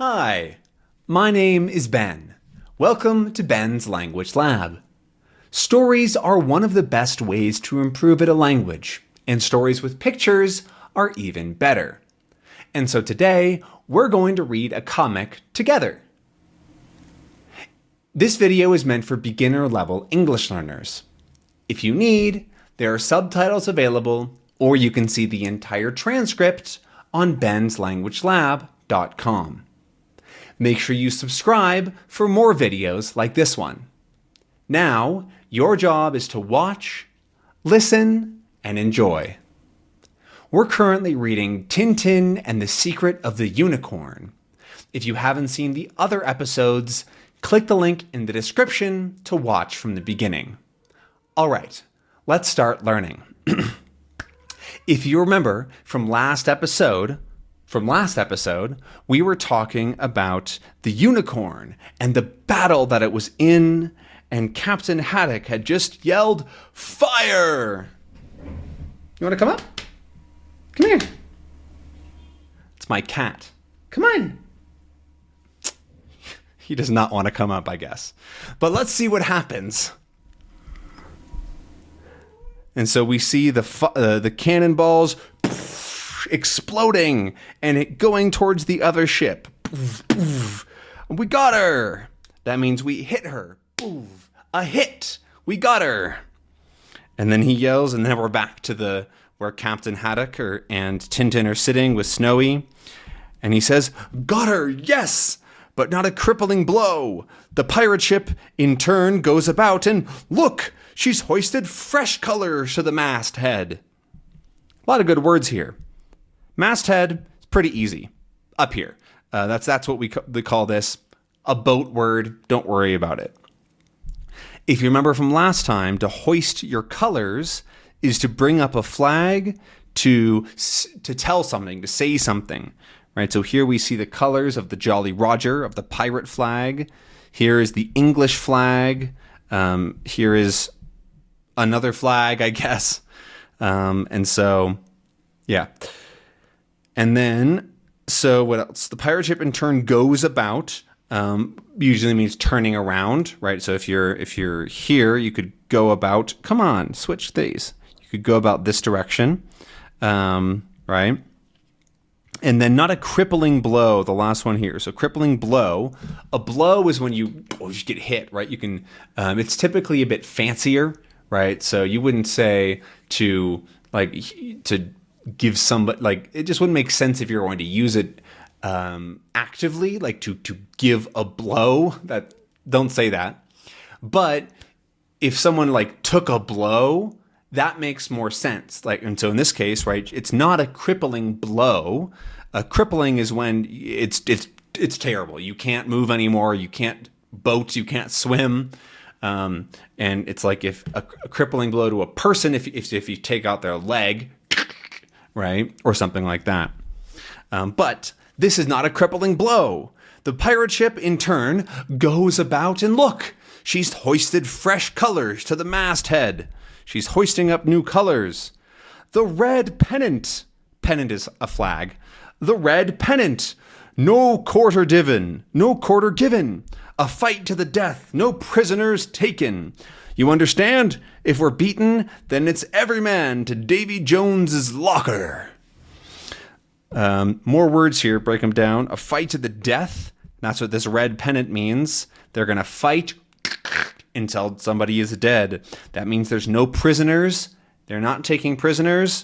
Hi, my name is Ben. Welcome to Ben's Language Lab. Stories are one of the best ways to improve at a language, and stories with pictures are even better. And so today, we're going to read a comic together. This video is meant for beginner-level English learners. If you need, there are subtitles available, or you can see the entire transcript on benslanguagelab.com. Make sure you subscribe for more videos like this one. Now, your job is to watch, listen, and enjoy. We're currently reading Tintin and the Secret of the Unicorn. If you haven't seen the other episodes, click the link in the description to watch from the beginning. All right, let's start learning. If you remember from last episode, we were talking about the unicorn and the battle that it was in, and Captain Haddock had just yelled, "Fire!" You want to come up? Come here. It's my cat. Come on. He does not want to come up, I guess. But let's see what happens. And so we see the cannonballs exploding and it going towards the other ship. We got her. That means we hit her. A hit. We got her. And then he yells, and then we're back to where Captain Haddock and Tintin are sitting with Snowy. And he says, "Got her, yes, but not a crippling blow. The pirate ship, in turn, goes about, and look, she's hoisted fresh colors to the masthead." A lot of good words here. Masthead is pretty easy. Up here. That's what we call this. A boat word. Don't worry about it. If you remember from last time, to hoist your colors is to bring up a flag to tell something, to say something. Right? So here we see the colors of the Jolly Roger, of the pirate flag. Here is the English flag. Here is another flag, I guess. And so, yeah. And then, so what else? The pirate ship in turn goes about. Usually means turning around, right? So if you're here, you could go about. Come on, switch these. You could go about this direction, right? And then not a crippling blow. The last one here. So crippling blow. A blow is when you get hit, right? You can. It's typically a bit fancier, right? So you wouldn't say to give somebody, like, it just wouldn't make sense if you're going to use it actively, like to give a blow. That, don't say that. But if someone like took a blow, that makes more sense. Like, and so in this case, right, it's not a crippling blow. A crippling is when it's terrible. You can't move anymore. You can't boat. You can't swim. And it's like if a crippling blow to a person, if you take out their leg, right, or something like that. But this is not a crippling blow. The pirate ship, in turn, goes about, and look, she's hoisted fresh colors to the masthead. She's hoisting up new colors. The red pennant. Pennant is a flag. The red pennant. No quarter given. No quarter given. A fight to the death. No prisoners taken. You understand? If we're beaten, then it's every man to Davy Jones's locker. More words here, break them down. A fight to the death. That's what this red pennant means. They're going to fight until somebody is dead. That means there's no prisoners. They're not taking prisoners.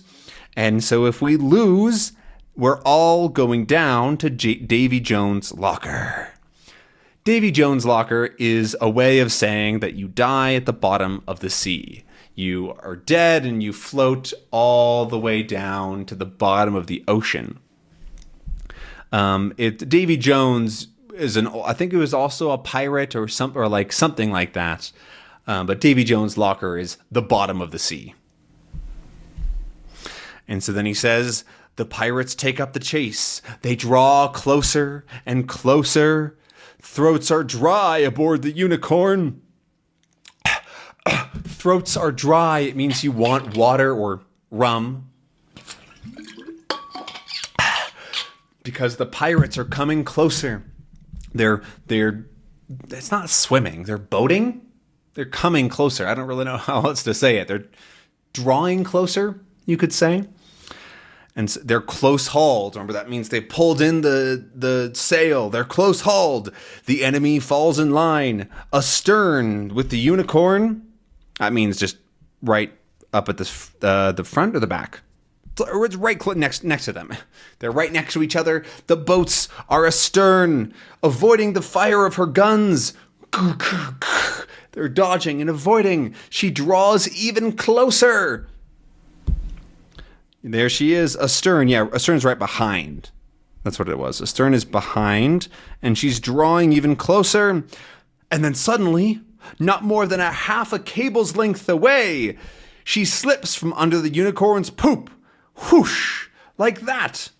And so if we lose, we're all going down to Davy Jones' locker. Davy Jones' locker is a way of saying that you die at the bottom of the sea. You are dead and you float all the way down to the bottom of the ocean. Davy Jones I think it was also a pirate or something like that. But Davy Jones' locker is the bottom of the sea. And so then he says, the pirates take up the chase. They draw closer and closer. Throats are dry aboard the unicorn. Throats are dry. It means you want water or rum. because the pirates are coming closer. They're it's not swimming, they're boating. They're coming closer. I don't really know how else to say it. They're drawing closer, you could say. And they're close hauled. Remember, that means they pulled in the sail. They're close hauled. The enemy falls in line. Astern with the unicorn. That means just right up at the front or the back. It's right next to them. They're right next to each other. The boats are astern, avoiding the fire of her guns. They're dodging and avoiding. She draws even closer. There she is, astern. Yeah, astern's right behind. That's what it was. Astern is behind, and she's drawing even closer. And then suddenly, not more than a half a cable's length away, she slips from under the unicorn's poop. Whoosh! Like that.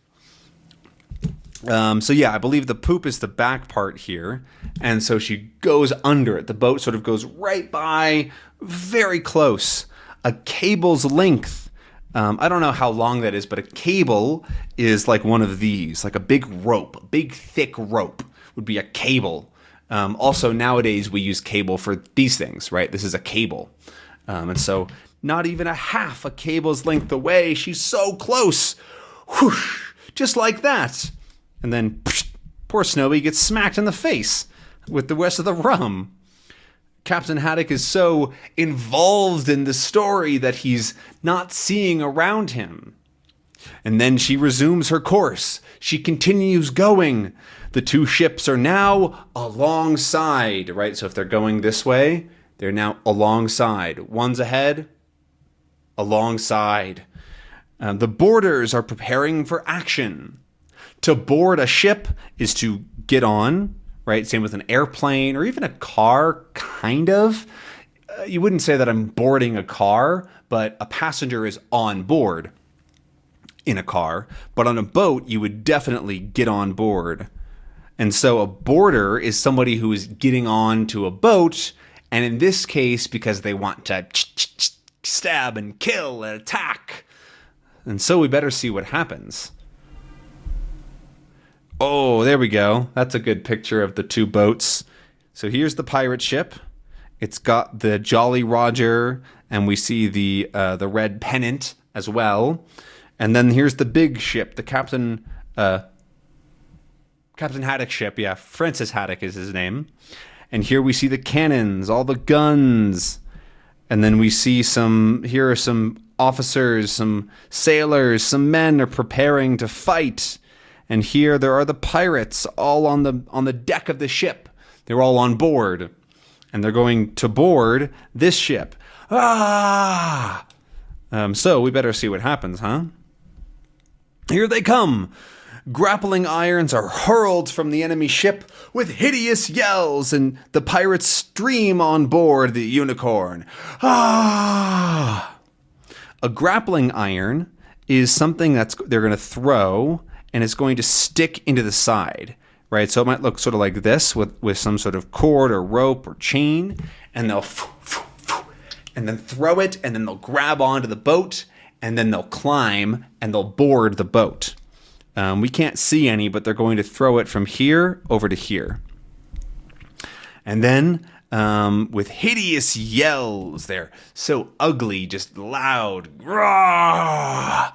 So yeah, I believe the poop is the back part here. And so she goes under it. The boat sort of goes right by, very close. A cable's length. I don't know how long that is, but a cable is like one of these, like a big rope, a big thick rope would be a cable. Also, nowadays we use cable for these things, right? This is a cable. And so not even a half a cable's length away. She's so close. Whoosh, just like that. And then poor Snowy gets smacked in the face with the rest of the rum. Captain Haddock is so involved in the story that he's not seeing around him. And then she resumes her course. She continues going. The two ships are now alongside, right? So if they're going this way, they're now alongside. One's ahead, alongside. The boarders are preparing for action. To board a ship is to get on, right? Same with an airplane or even a car, kind of. You wouldn't say that I'm boarding a car, but a passenger is on board in a car. But on a boat, you would definitely get on board. And so a boarder is somebody who is getting on to a boat. And in this case, because they want to stab and kill and attack. And so we better see what happens. Oh, there we go. That's a good picture of the two boats. So here's the pirate ship. It's got the Jolly Roger, and we see the red pennant as well. And then here's the big ship, the Captain Haddock ship. Yeah, Francis Haddock is his name. And here we see the cannons, all the guns. And then we see here are some officers, some sailors, some men are preparing to fight. And here there are the pirates all on the deck of the ship. They're all on board. And they're going to board this ship. So we better see what happens, huh? Here they come. Grappling irons are hurled from the enemy ship with hideous yells, and the pirates stream on board the unicorn. A grappling iron is something they're going to throw, and it's going to stick into the side, right? So it might look sort of like this with some sort of cord or rope or chain, and they'll and then throw it, and then they'll grab onto the boat, and then they'll climb, and they'll board the boat. We can't see any, but they're going to throw it from here over to here. And then with hideous yells, they're so ugly, just loud, rah!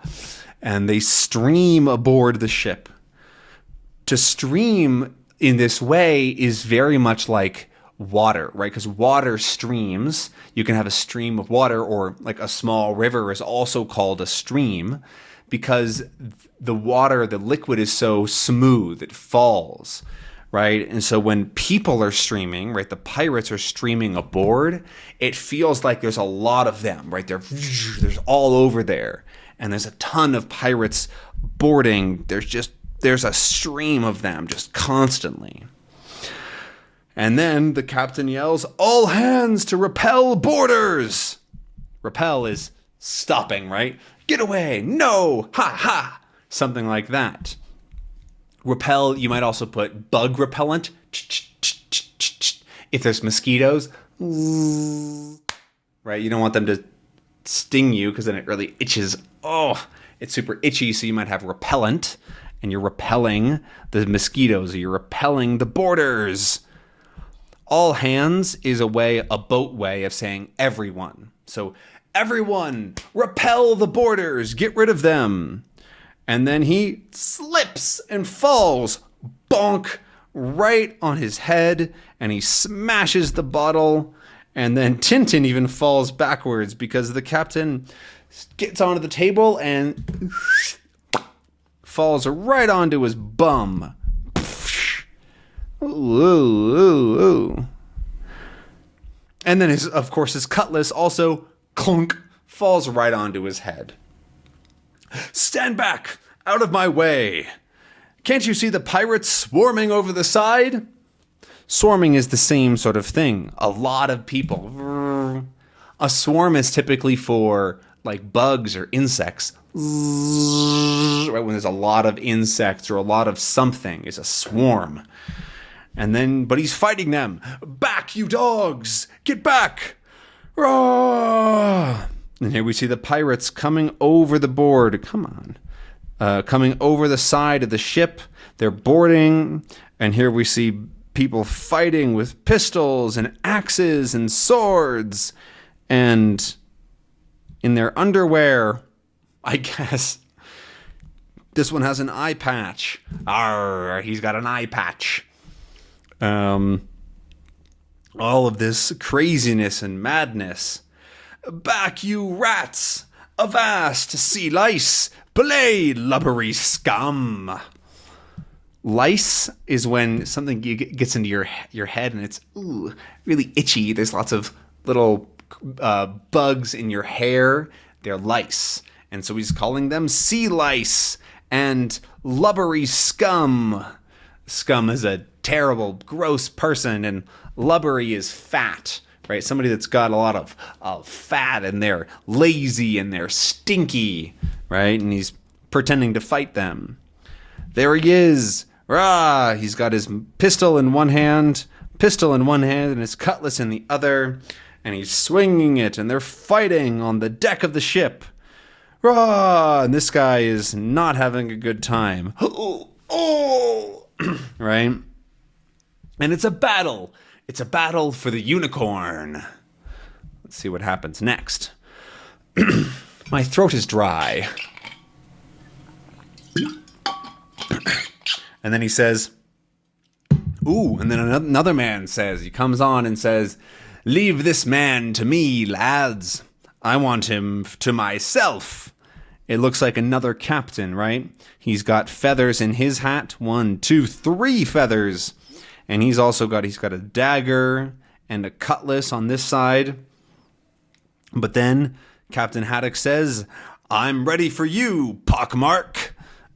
And they stream aboard the ship. To stream in this way is very much like water, right? Because water streams. You can have a stream of water, or like a small river is also called a stream, because the water, the liquid is so smooth, it falls, right? And so when people are streaming, right, the pirates are streaming aboard, it feels like there's a lot of them, right? There's all over there. And there's a ton of pirates boarding. There's a stream of them just constantly. And then the captain yells, "All hands to repel boarders!" Repel is stopping, right? Get away! No! Ha ha! Something like that. Repel, you might also put bug repellent. If there's mosquitoes, right? You don't want them to sting you because then it really itches. Oh, it's super itchy, so you might have repellent. and you're repelling the mosquitoes, or you're repelling the boarders. All hands is a boat way of saying everyone. So everyone, repel the boarders, get rid of them. And then he slips and falls, bonk, right on his head, and he smashes the bottle. And then Tintin even falls backwards because the captain gets onto the table and falls right onto his bum. Ooh, ooh, ooh, ooh. And then, of course, his cutlass also, clunk, falls right onto his head. Stand back! Out of my way! Can't you see the pirates swarming over the side? Swarming is the same sort of thing. A lot of people. A swarm is typically for, like, bugs or insects. Right, when there's a lot of insects or a lot of something, is a swarm. And then, but he's fighting them. Back, you dogs! Get back! Roar! And here we see the pirates coming over the board. Come on. Coming over the side of the ship. They're boarding. And here we see people fighting with pistols and axes and swords. And in their underwear, I guess. This one has an eye patch. Arr, he's got an eye patch. All of this craziness and madness. Back, you rats! Avast, sea lice! Belay, lubbery scum! Lice is when something gets into your head and it's really itchy. There's lots of little bugs in your hair. They're lice. And so he's calling them sea lice and lubbery scum. Scum is a terrible, gross person, and lubbery is fat, right? Somebody that's got a lot of fat, and they're lazy, and they're stinky, right? And he's pretending to fight them. There he is. Rah! He's got his pistol in one hand, and his cutlass in the other, and he's swinging it, and they're fighting on the deck of the ship. Rah! And this guy is not having a good time. Right? And it's a battle. It's a battle for the unicorn. Let's see what happens next. My throat is dry. And then he says, ooh, and then another man says, he comes on and says, leave this man to me, lads. I want him to myself. It looks like another captain, right? He's got feathers in his hat. 1, 2, 3 feathers. And he's got a dagger and a cutlass on this side. But then Captain Haddock says, I'm ready for you, pockmark.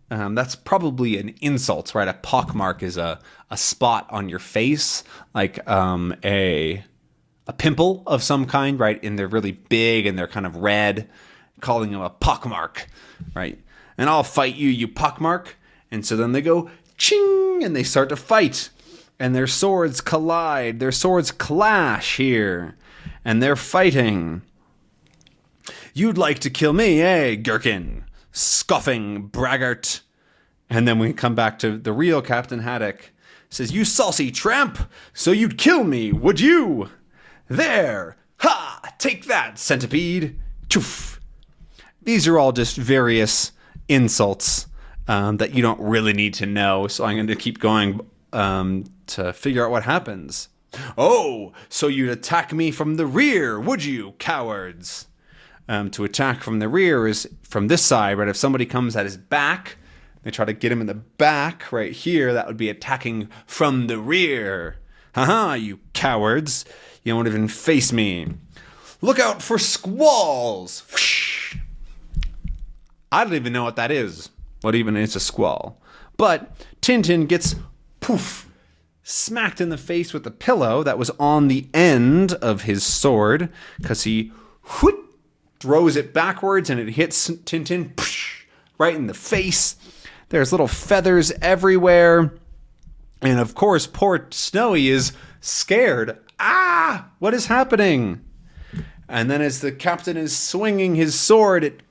That's probably an insult, right? A pockmark is a spot on your face, like a pimple of some kind, right? And they're really big and they're kind of red, calling him a pockmark, right? And I'll fight you, you pockmark. And so then they go ching, and they start to fight. And their swords collide. Their swords clash here. And they're fighting. You'd like to kill me, eh, Gherkin? Scoffing braggart. And then we come back to the real Captain Haddock. Says, you saucy tramp! So you'd kill me, would you? There! Ha! Take that, centipede! Choof! These are all just various insults that you don't really need to know. So I'm going to keep going to figure out what happens. Oh, so you'd attack me from the rear, would you, cowards? To attack from the rear is from this side, right? If somebody comes at his back, they try to get him in the back right here, that would be attacking from the rear. Haha, you cowards. You won't even face me. Look out for squalls. Whoosh. I don't even know what that is. What even is a squall? But Tintin gets poof, smacked in the face with the pillow that was on the end of his sword, because he throws it backwards and it hits Tintin right in the face. There's little feathers everywhere. And of course, poor Snowy is scared. Ah, what is happening? And then as the captain is swinging his sword,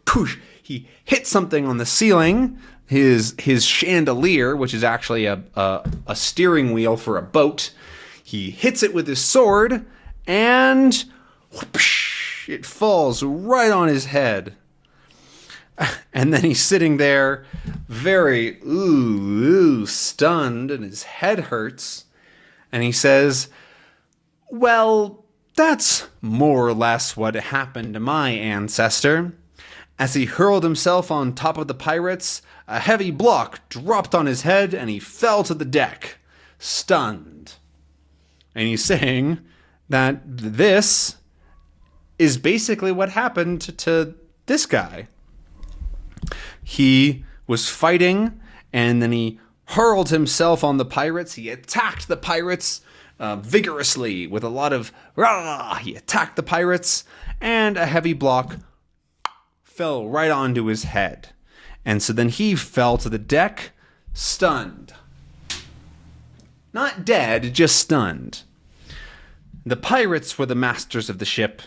He hit something on the ceiling, his chandelier, which is actually a steering wheel for a boat. He hits it with his sword, and whoosh, it falls right on his head. And then he's sitting there very stunned, and his head hurts. And he says, well, that's more or less what happened to my ancestor. As he hurled himself on top of the pirates, a heavy block dropped on his head and he fell to the deck, stunned. And he's saying that this is basically what happened to this guy. He was fighting, and then he hurled himself on the pirates. He attacked the pirates vigorously with a lot of rah. He attacked the pirates, and a heavy block fell right onto his head. And so then he fell to the deck, stunned. Not dead, just stunned. The pirates were the masters of the ship.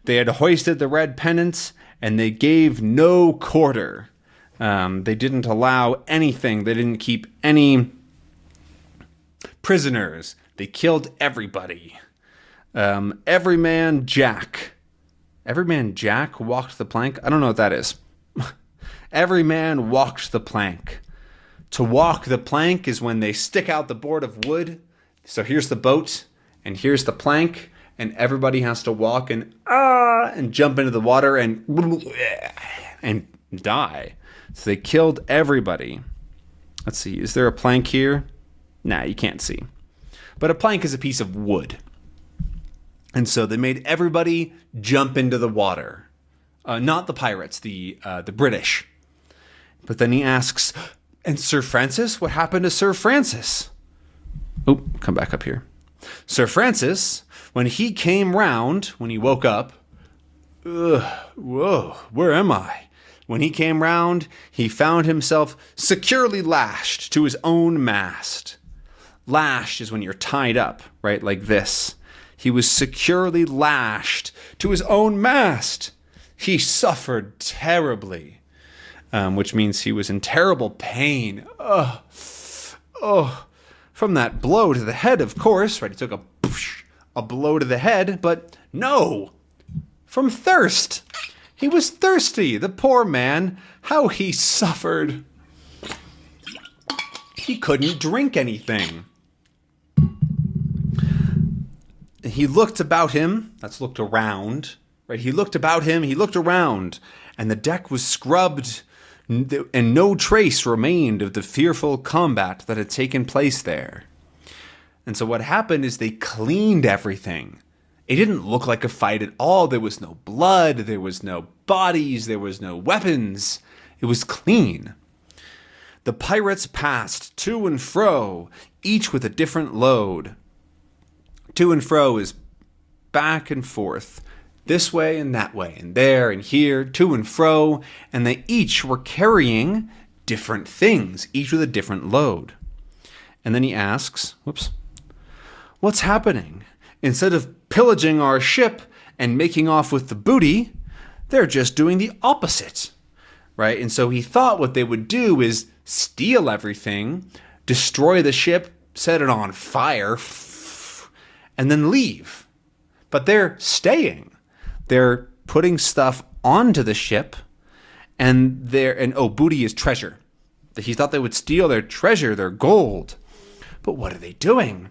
They had hoisted the red pennant, and they gave no quarter. They didn't allow anything. They didn't keep any prisoners. They killed everybody. Every man Jack walked the plank. I don't know what that is. Every man walked the plank. To walk the plank is when they stick out the board of wood. So here's the boat, and here's the plank, and everybody has to walk and jump into the water and die. So they killed everybody. Let's see, is there a plank here? Nah, you can't see. But a plank is a piece of wood. And so they made everybody jump into the water. Not the pirates, the British. But then he asks, and Sir Francis? What happened to Sir Francis? Oh, come back up here. Sir Francis, when he came round, when he woke up, whoa, where am I? When he came round, he found himself securely lashed to his own mast. Lashed is when you're tied up, right, like this. He was securely lashed to his own mast. He suffered terribly, which means he was in terrible pain. From that blow to the head, of course, right? He took a blow to the head, but no, from thirst. He was thirsty, the poor man. How he suffered. He couldn't drink anything. He looked about him. That's looked around, right? He looked about him. He looked around, and the deck was scrubbed, and no trace remained of the fearful combat that had taken place there. And so what happened is they cleaned everything. It didn't look like a fight at all. There was no blood. There was no bodies. There was no weapons. It was clean. The pirates passed to and fro, each with a different load. To and fro is back and forth, this way and that way, and there and here, to and fro, and they each were carrying different things, each with a different load. And then he asks, what's happening? Instead of pillaging our ship and making off with the booty, they're just doing the opposite, right? And so he thought what they would do is steal everything, destroy the ship, set it on fire, and then leave. But they're staying. They're putting stuff onto the ship, and booty is treasure. He thought they would steal their treasure, their gold. But what are they doing?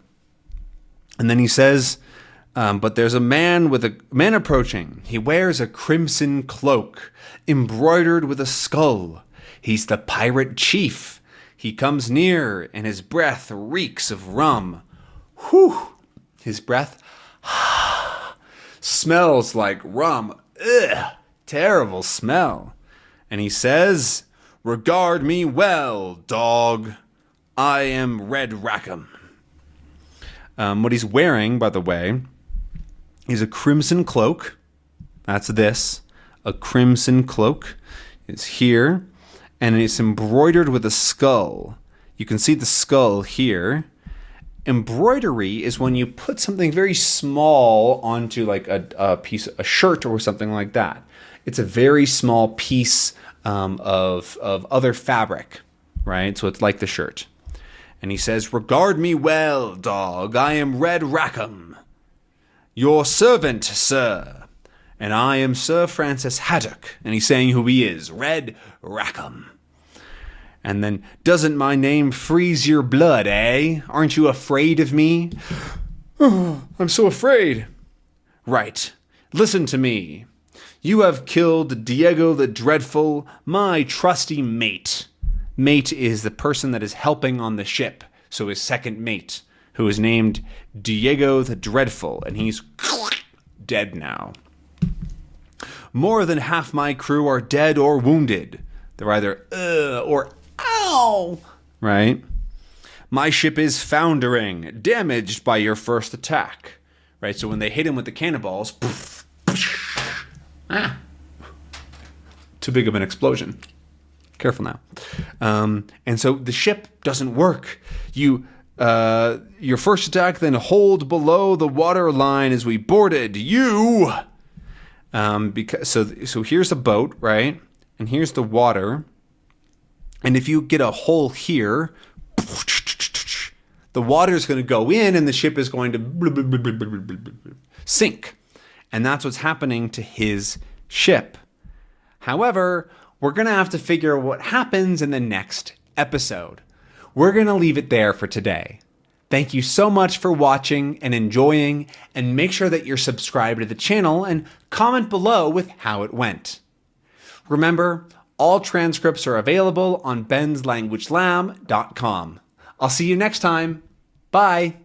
And then he says, but there's a man approaching. He wears a crimson cloak, embroidered with a skull. He's the pirate chief. He comes near, and his breath reeks of rum. Whew! His breath smells like rum. Ugh! Terrible smell. And he says, regard me well, dog. I am Red Rackham. What he's wearing, by the way, is a crimson cloak. That's this. A crimson cloak is here, and it's embroidered with a skull. You can see the skull here. Embroidery is when you put something very small onto like a piece, a shirt or something like that. It's a very small piece of other fabric, right? So it's like the shirt. And he says, "Regard me well, dog. I am Red Rackham, your servant, sir. And I am Sir Francis Haddock." And he's saying who he is, Red Rackham. And then, "Doesn't my name freeze your blood, eh? Aren't you afraid of me?" "Oh, I'm so afraid." "Right. Listen to me. You have killed Diego the Dreadful, my trusty mate." Mate is the person that is helping on the ship. So his second mate, who is named Diego the Dreadful, and he's dead now. "More than half my crew are dead or wounded." They're either or ow, right? "My ship is foundering, damaged by your first attack." Right? So when they hit him with the cannonballs, too big of an explosion. Careful now. And so the ship doesn't work. Your first attack, then hold below the water line as we boarded you. So here's the boat, right? And here's the water. And if you get a hole here, the water is going to go in and the ship is going to sink. And that's what's happening to his ship. However, we're going to have to figure out what happens in the next episode. We're going to leave it there for today. Thank you so much for watching and enjoying, and make sure that you're subscribed to the channel and comment below with how it went. Remember, all transcripts are available on benslanguagelab.com. I'll see you next time. Bye.